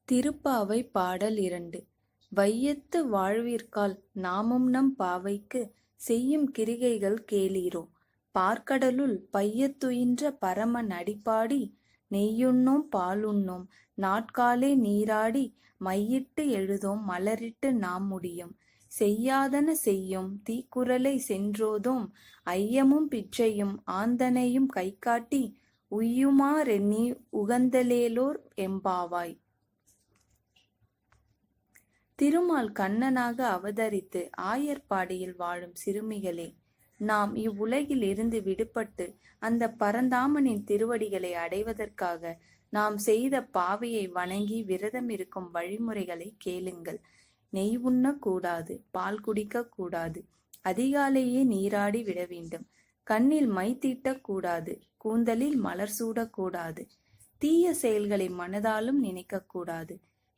திருப்பாவை பாடல் 2. வையத்து வாழ்விற்கால் நாமும் நம் பாவைக்கு செய்யும் கிரிகைகள் கேளீரோ. பார்க்கடலுள் பையத்துயின்ற பரமன் அடிப்பாடி நெய்யுண்ணோம் பாலுண்ணோம் நாட்காலே நீராடி மையிட்டு எழுதோம் மலரிட்டு நாம் முடியும். செய்யாதன செய்யும் தீக்குறளை சென்றோதோம் ஐயமும் பிச்சையும் ஆந்தனையும் கைகாட்டி உய்யுமாறெண்ணி உகந்தலேலோர் எம்பாவாய். திருமால் கண்ணனாக அவதரித்து ஆயர்பாடியில் வாழும் சிறுமிகளே, நாம் இவ்வுலகில் இருந்து விடுபட்டு அந்த பரந்தாமனின் திருவடிகளை அடைவதற்காக நாம் செய்த பாவையை வணங்கி விரதம் இருக்கும் வழிமுறைகளை கேளுங்கள். நெய் உண்ணக்கூடாது, பால் குடிக்க கூடாது, அதிகாலையே நீராடி விட வேண்டும், கண்ணில் மை தீட்டக்கூடாது, கூந்தலில் மலர் சூடக்கூடாது, தீய செயல்களை மனதாலும் நினைக்கக்கூடாது,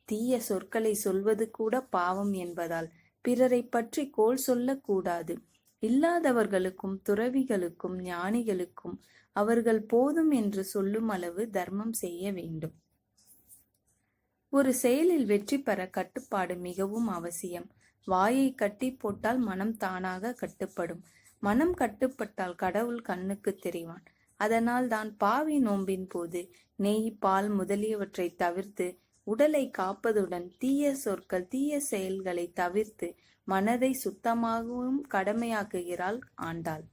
தீய சொற்களை சொல்வது கூட பாவம் என்பதால் பிறரை பற்றி கோள் சொல்லக்கூடாது. இல்லாதவர்களுக்கும் துறவிகளுக்கும் ஞானிகளுக்கும் அவர்கள் போதும் என்று சொல்லும் அளவு தர்மம் செய்ய வேண்டும். ஒரு செயலில் வெற்றி பெற கட்டுப்பாடு மிகவும் அவசியம். வாயை கட்டி போட்டால் மனம் தானாக கட்டுப்படும். மனம் கட்டுப்பட்டால் கடவுள் கண்ணுக்கு தெரிவான். அதனால் தான் பாவி நோம்பின் போது நெய், பால் முதலியவற்றை தவிர்த்து உடலை காப்பதுடன் தீய சொற்கள், தீய செயல்களை தவிர்த்து மனதை சுத்தமாகவும் கடமையாக்குகிறாள் ஆண்டாள்.